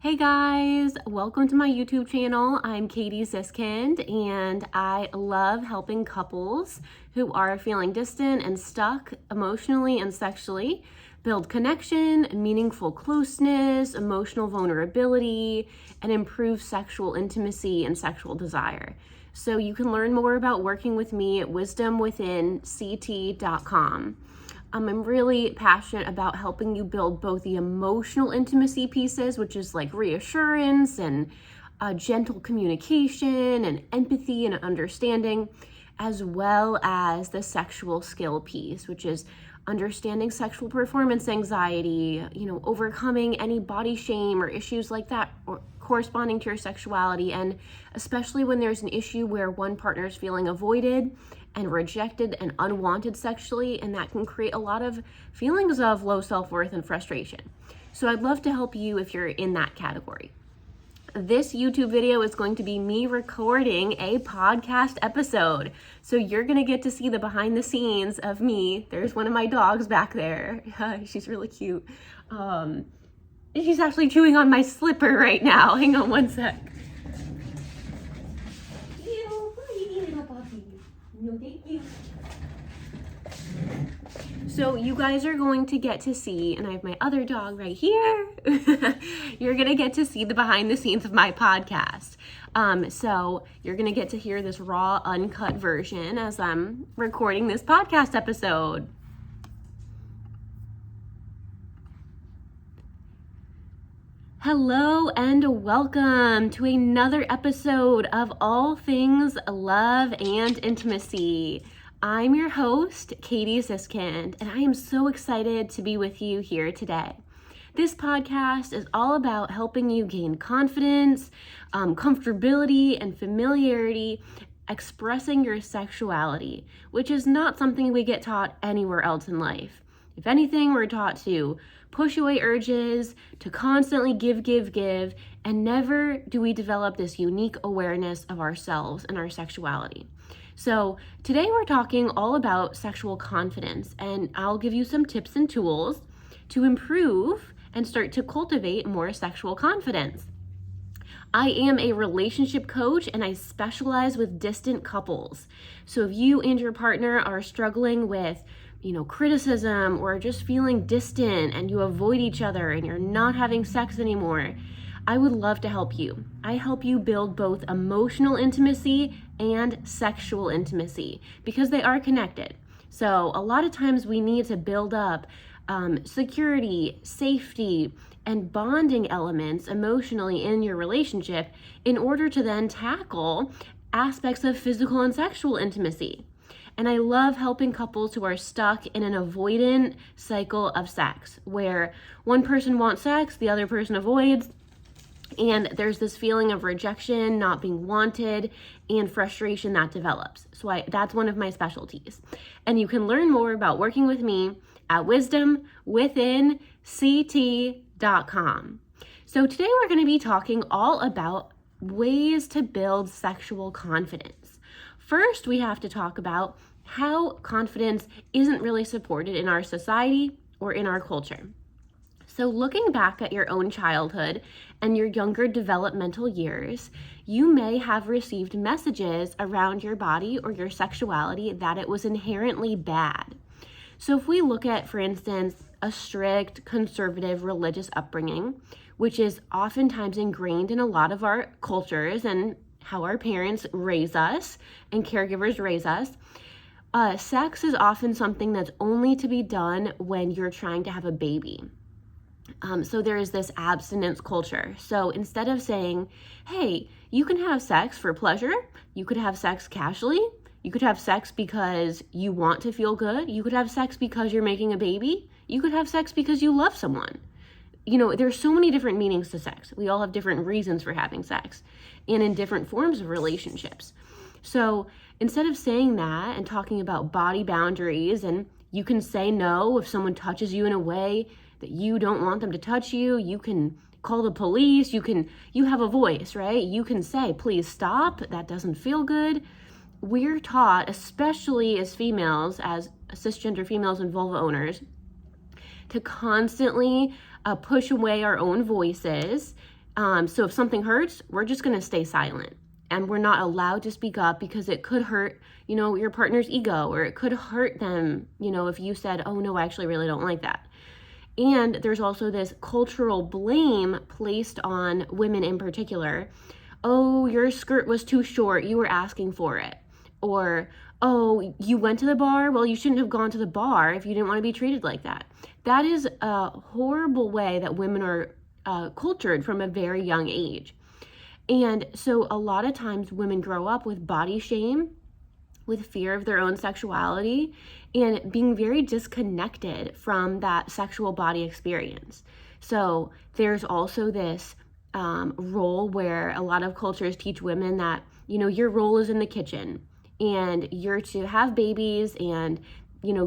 Hey guys, welcome to my YouTube channel. I'm Katie Ziskind and I love helping couples who are feeling distant and stuck emotionally and sexually build connection, meaningful closeness, emotional vulnerability, and improve sexual intimacy and sexual desire. So you can learn more about working with me at wisdomwithinct.com. I'm really passionate about helping you build both the emotional intimacy pieces, which is like reassurance and gentle communication and empathy and understanding, as well as the sexual skill piece, which is understanding sexual performance anxiety, overcoming any body shame or issues like that or corresponding to your sexuality. And especially when there's an issue where one partner is feeling avoided and rejected and unwanted sexually, and that can create a lot of feelings of low self-worth and frustration. So I'd love to help you if you're in that category. This YouTube video is going to be me recording a podcast episode. So you're gonna get to see the behind the scenes of me. There's one of my dogs back there. She's really cute. She's actually chewing on my slipper right now. Hang on one sec. No, thank you. So you guys are going to get to see, and I have my other dog right here. You're going to get to see the behind the scenes of my podcast. So you're going to get to hear this raw, uncut version as I'm recording this podcast episode. Hello and welcome to another episode of All Things Love and Intimacy. I'm your host, Katie Ziskind, and I am so excited to be with you here today. This podcast is all about helping you gain confidence, comfortability, and familiarity expressing your sexuality, which is not something we get taught anywhere else in life. If anything, we're taught to push away urges, to constantly give, and never do we develop this unique awareness of ourselves and our sexuality. So today we're talking all about sexual confidence, and I'll give you some tips and tools to improve and start to cultivate more sexual confidence. I am a relationship coach and I specialize with distant couples. So if you and your partner are struggling with criticism or just feeling distant and you avoid each other and you're not having sex anymore, I would love to help you. I help you build both emotional intimacy and sexual intimacy because they are connected. So a lot of times we need to build up security, safety, and bonding elements emotionally in your relationship in order to then tackle aspects of physical and sexual intimacy. And I love helping couples who are stuck in an avoidant cycle of sex, where one person wants sex, the other person avoids, and there's this feeling of rejection, not being wanted, and frustration that develops. So that's one of my specialties. And you can learn more about working with me at wisdomwithinct.com. So today we're going to be talking all about ways to build sexual confidence. First, we have to talk about how confidence isn't really supported in our society or in our culture. So looking back at your own childhood and your younger developmental years, you may have received messages around your body or your sexuality that it was inherently bad. So if we look at, for instance, a strict, conservative religious upbringing, which is oftentimes ingrained in a lot of our cultures and how our parents raise us and caregivers raise us, sex is often something that's only to be done when you're trying to have a baby. So there is this abstinence culture. So instead of saying, hey, you can have sex for pleasure, you could have sex casually, you could have sex because you want to feel good, you could have sex because you're making a baby, you could have sex because you love someone. There's so many different meanings to sex. We all have different reasons for having sex and in different forms of relationships. So instead of saying that and talking about body boundaries, and you can say no if someone touches you in a way that you don't want them to touch you, you can call the police, you have a voice, right? You can say, please stop, that doesn't feel good. We're taught, especially as females, as cisgender females and vulva owners, to constantly push away our own voices So if something hurts, we're just going to stay silent. And we're not allowed to speak up because it could hurt, your partner's ego, or it could hurt them, if you said, oh no, I actually really don't like that. And there's also this cultural blame placed on women in particular. Oh, your skirt was too short, you were asking for it. Or, oh, you went to the bar? Well, you shouldn't have gone to the bar if you didn't want to be treated like that. That is a horrible way that women are cultured from a very young age. And so a lot of times women grow up with body shame, with fear of their own sexuality, and being very disconnected from that sexual body experience. So there's also this role where a lot of cultures teach women that, your role is in the kitchen and you're to have babies and,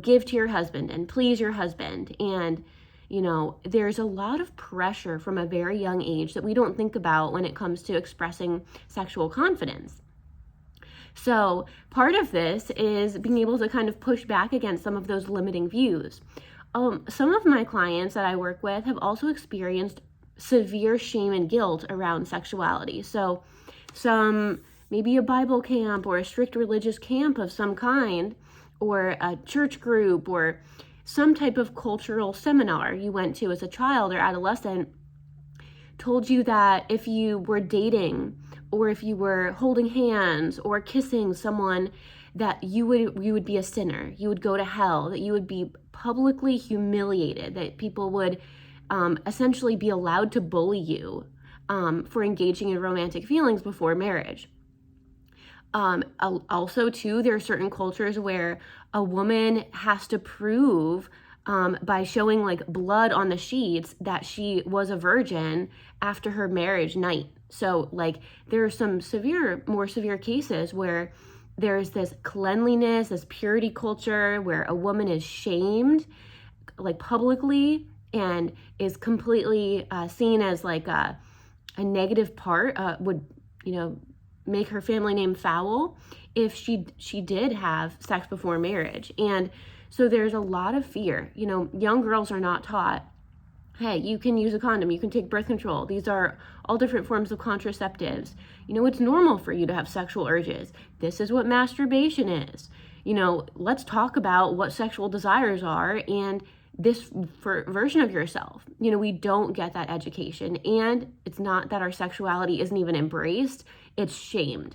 give to your husband and please your husband. And there's a lot of pressure from a very young age that we don't think about when it comes to expressing sexual confidence. So part of this is being able to kind of push back against some of those limiting views. Some of my clients that I work with have also experienced severe shame and guilt around sexuality. So maybe a Bible camp or a strict religious camp of some kind, or a church group, or some type of cultural seminar you went to as a child or adolescent told you that if you were dating or if you were holding hands or kissing someone, that you would be a sinner, you would go to hell, that you would be publicly humiliated, that people would essentially be allowed to bully you for engaging in romantic feelings before marriage. Also, too, there are certain cultures where a woman has to prove by showing like blood on the sheets that she was a virgin after her marriage night. So like there are some more severe cases where there's this cleanliness, this purity culture where a woman is shamed like publicly and is completely seen as like a negative part, would, make her family name foul if she did have sex before marriage. And so there's a lot of fear. Young girls are not taught, hey, you can use a condom, you can take birth control. These are all different forms of contraceptives. It's normal for you to have sexual urges. This is what masturbation is. Let's talk about what sexual desires are and this version of yourself. We don't get that education. And it's not that our sexuality isn't even embraced, it's shamed.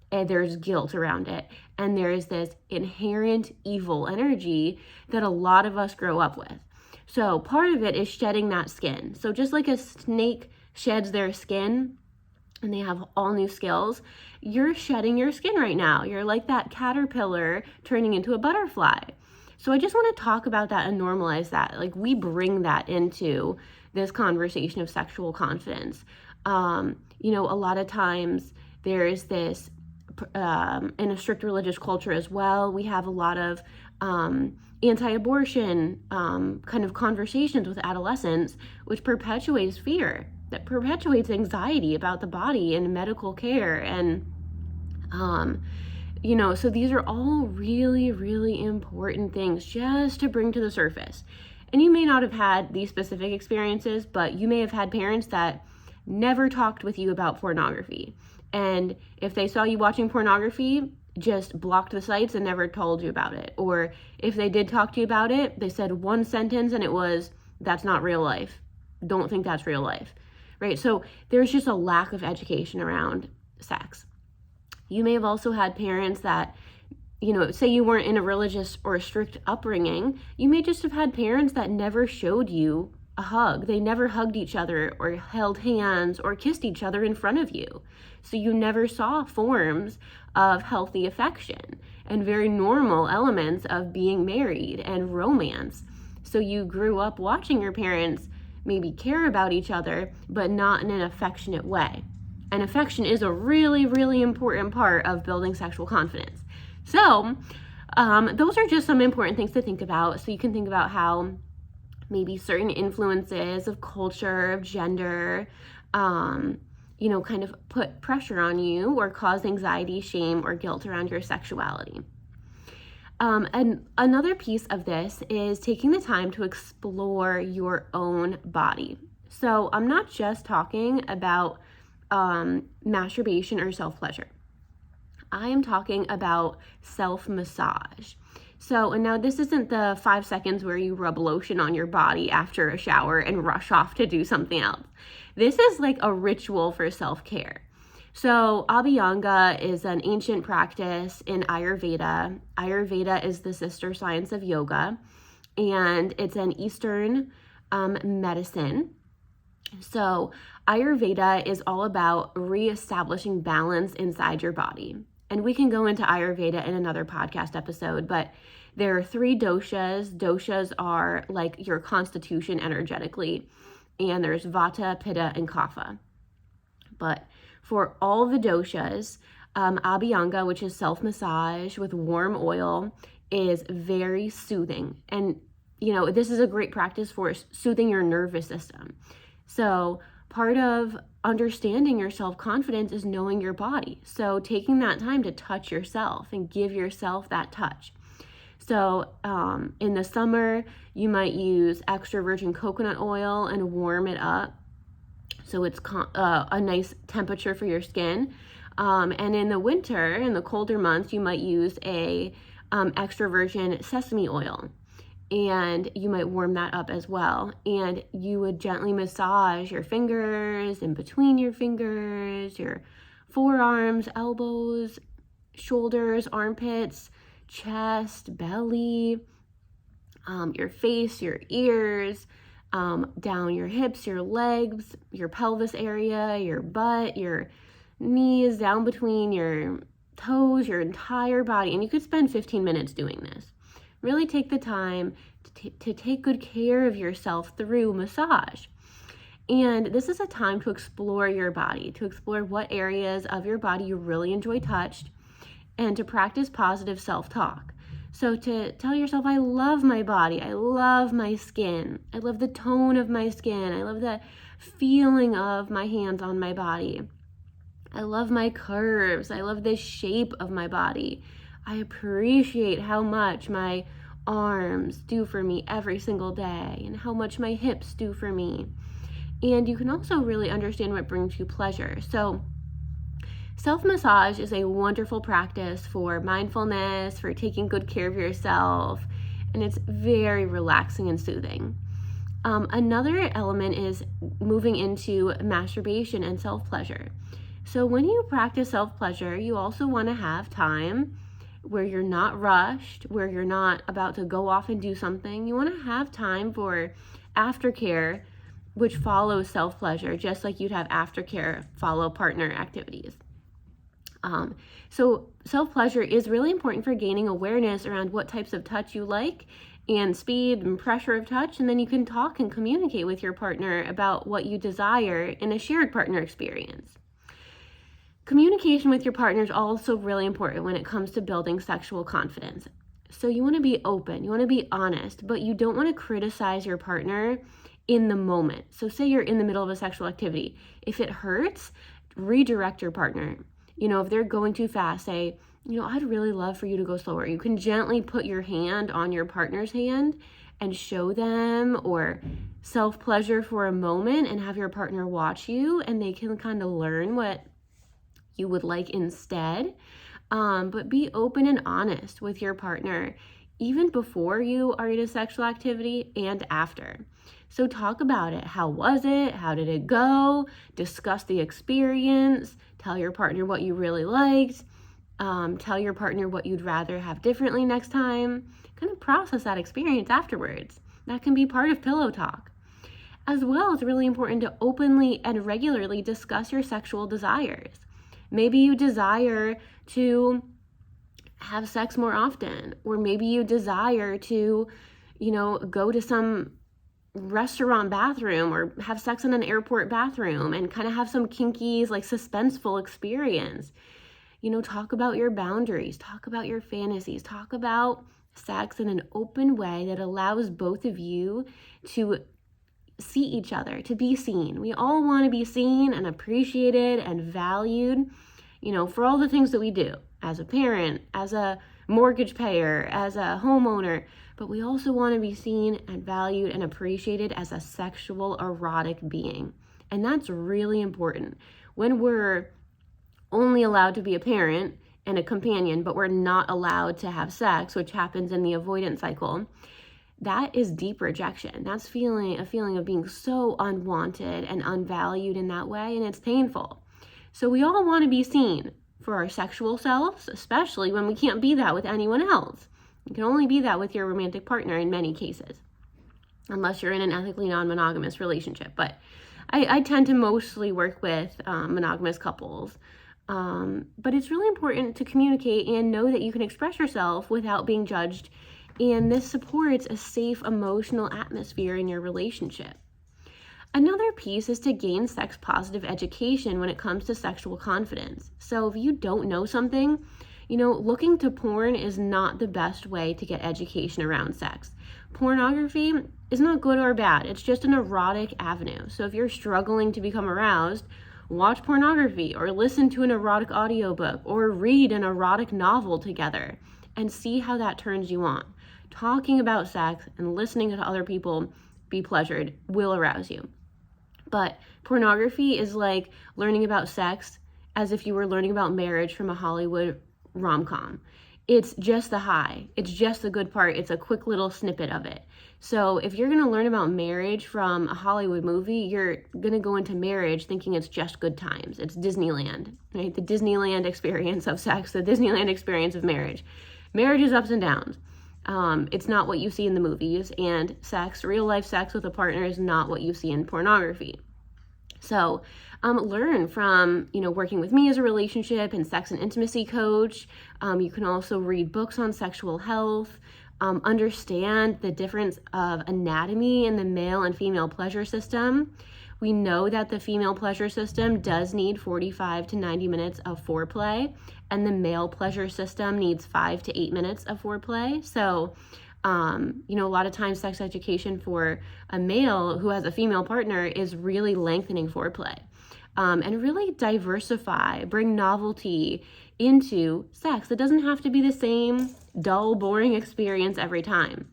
And there's guilt around it. And there is this inherent evil energy that a lot of us grow up with. So part of it is shedding that skin. So just like a snake sheds their skin and they have all new skills, you're shedding your skin right now. You're like that caterpillar turning into a butterfly. So I just want to talk about that and normalize that. Like we bring that into this conversation of sexual confidence. A lot of times there is this, in a strict religious culture as well, we have a lot of anti-abortion kind of conversations with adolescents, which perpetuates fear, that perpetuates anxiety about the body and medical care. And so these are all really, really important things just to bring to the surface. And you may not have had these specific experiences, but you may have had parents that never talked with you about pornography. And if they saw you watching pornography, just blocked the sites and never told you about it. Or if they did talk to you about it, they said one sentence and it was, that's not real life. Don't think that's real life, right? So there's just a lack of education around sex. You may have also had parents that, say you weren't in a religious or a strict upbringing, you may just have had parents that never showed you a hug. They never hugged each other or held hands or kissed each other in front of you. So you never saw forms of healthy affection and very normal elements of being married and romance. So you grew up watching your parents maybe care about each other, but not in an affectionate way. And affection is a really, really important part of building sexual confidence. So those are just some important things to think about. So you can think about how maybe certain influences of culture, of gender, kind of put pressure on you or cause anxiety, shame, or guilt around your sexuality. And another piece of this is taking the time to explore your own body. So I'm not just talking about masturbation or self-pleasure. I am talking about self-massage. So, and now this isn't the 5 seconds where you rub lotion on your body after a shower and rush off to do something else. This is like a ritual for self-care. So, Abhyanga is an ancient practice in Ayurveda. Ayurveda is the sister science of yoga, and it's an Eastern medicine. So, Ayurveda is all about reestablishing balance inside your body. And we can go into Ayurveda in another podcast episode, but there are 3 doshas. Doshas are like your constitution energetically, and there's Vata, Pitta, and Kapha. But for all the doshas, Abhyanga, which is self-massage with warm oil, is very soothing. And, this is a great practice for soothing your nervous system. So part of understanding your self-confidence is knowing your body. So taking that time to touch yourself and give yourself that touch. So in the summer, you might use extra virgin coconut oil and warm it up, so it's a nice temperature for your skin. And in the winter, in the colder months, you might use a extra virgin sesame oil, and you might warm that up as well. And you would gently massage your fingers, in between your fingers, your forearms, elbows, shoulders, armpits, chest, belly, your face, your ears, down your hips, your legs, your pelvis area, your butt, your knees, down between your toes, your entire body. And you could spend 15 minutes doing this. Really take the time to take good care of yourself through massage. And this is a time to explore your body, to explore what areas of your body you really enjoy touched, and to practice positive self-talk. So to tell yourself, I love my body, I love my skin, I love the tone of my skin, I love the feeling of my hands on my body, I love my curves, I love the shape of my body. I appreciate how much my arms do for me every single day, and how much my hips do for me. And you can also really understand what brings you pleasure. So self-massage is a wonderful practice for mindfulness, for taking good care of yourself, and it's very relaxing and soothing. Another element is moving into masturbation and self-pleasure. So when you practice self-pleasure, you also want to have time where you're not rushed, where you're not about to go off and do something. You want to have time for aftercare, which follows self-pleasure, just like you'd have aftercare follow partner activities. So self-pleasure is really important for gaining awareness around what types of touch you like, and speed and pressure of touch, and then you can talk and communicate with your partner about what you desire in a shared partner experience. Communication with your partner is also really important when it comes to building sexual confidence. So you want to be open, you want to be honest, but you don't want to criticize your partner in the moment. So say you're in the middle of a sexual activity. If it hurts, redirect your partner. If they're going too fast, say, I'd really love for you to go slower. You can gently put your hand on your partner's hand and show them, or self-pleasure for a moment and have your partner watch you, and they can kind of learn what you would like instead. But be open and honest with your partner, even before you are in a sexual activity and after. So talk about it. How was it? How did it go? Discuss the experience. Tell your partner what you really liked. Tell your partner what you'd rather have differently next time. Kind of process that experience afterwards. That can be part of pillow talk. As well, it's really important to openly and regularly discuss your sexual desires. Maybe you desire to have sex more often, or maybe you desire to, go to some restaurant bathroom or have sex in an airport bathroom and kind of have some kinky, like suspenseful experience. Talk about your boundaries, talk about your fantasies, talk about sex in an open way that allows both of you to see each other, to be seen. We all want to be seen and appreciated and valued, for all the things that we do as a parent, as a mortgage payer, as a homeowner. but we also want to be seen and valued and appreciated as a sexual, erotic being. And that's really important. When we're only allowed to be a parent and a companion, but we're not allowed to have sex, which happens in the avoidance cycle, that is deep rejection. That's a feeling of being so unwanted and unvalued in that way, and it's painful. So we all want to be seen for our sexual selves, especially when we can't be that with anyone else. You can only be that with your romantic partner in many cases, unless you're in an ethically non-monogamous relationship. But I tend to mostly work with monogamous couples. But it's really important to communicate and know that you can express yourself without being judged. And this supports a safe emotional atmosphere in your relationship. Another piece is to gain sex positive education when it comes to sexual confidence. So if you don't know something, looking to porn is not the best way to get education around sex. Pornography is not good or bad. It's just an erotic avenue. So if you're struggling to become aroused, watch pornography or listen to an erotic audiobook or read an erotic novel together and see how that turns you on. Talking about sex and listening to other people be pleasured will arouse you. But pornography is like learning about sex as if you were learning about marriage from a Hollywood rom-com. It's just the high. It's just the good part. It's a quick little snippet of it. So if you're going to learn about marriage from a Hollywood movie, you're going to go into marriage thinking it's just good times. It's Disneyland, right? The Disneyland experience of sex, the Disneyland experience of marriage. Marriage is ups and downs. It's not what you see in the movies, and sex, real life sex with a partner, is not what you see in pornography. So learn from, working with me as a relationship and sex and intimacy coach. You can also read books on sexual health, understand the difference of anatomy in the male and female pleasure system. We know that the female pleasure system does need 45 to 90 minutes of foreplay, and the male pleasure system needs 5 to 8 minutes of foreplay. So, a lot of times sex education for a male who has a female partner is really lengthening foreplay, and really diversify, bring novelty into sex. It doesn't have to be the same dull, boring experience every time.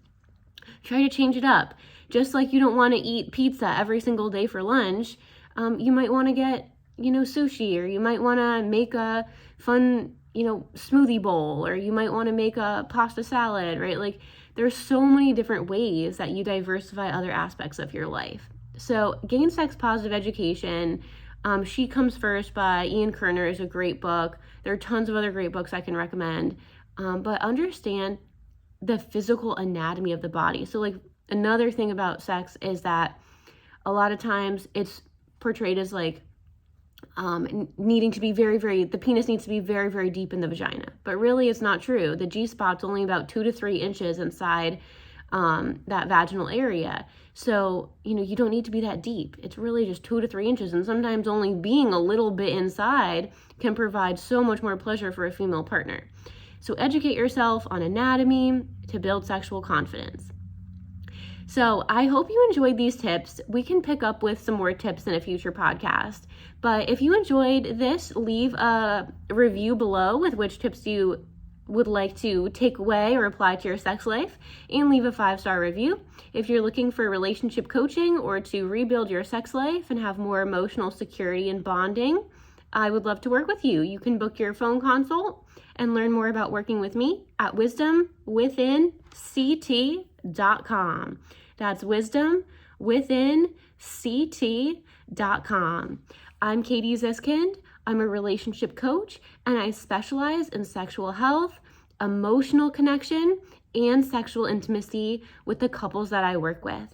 Try to change it up. Just like you don't want to eat pizza every single day for lunch, you might want to get, sushi, or you might want to make a fun, smoothie bowl, or you might want to make a pasta salad, right? Like, there's so many different ways that you diversify other aspects of your life. So Gain Sex Positive Education, She Comes First by Ian Kerner is a great book. There are tons of other great books I can recommend, but understand the physical anatomy of the body. So like, another thing about sex is that a lot of times it's portrayed as like needing to be the penis needs to be very, very deep in the vagina. But really it's not true. The G-spot's only about 2 to 3 inches inside that vaginal area. So, you don't need to be that deep. It's really just 2 to 3 inches. And sometimes only being a little bit inside can provide so much more pleasure for a female partner. So educate yourself on anatomy to build sexual confidence. So I hope you enjoyed these tips. We can pick up with some more tips in a future podcast. But if you enjoyed this, leave a review below with which tips you would like to take away or apply to your sex life, and leave a 5-star review. If you're looking for relationship coaching or to rebuild your sex life and have more emotional security and bonding, I would love to work with you. You can book your phone consult and learn more about working with me at wisdomwithinct.com. That's wisdomwithinct.com. I'm Katie Ziskind. I'm a relationship coach, and I specialize in sexual health, emotional connection, and sexual intimacy with the couples that I work with.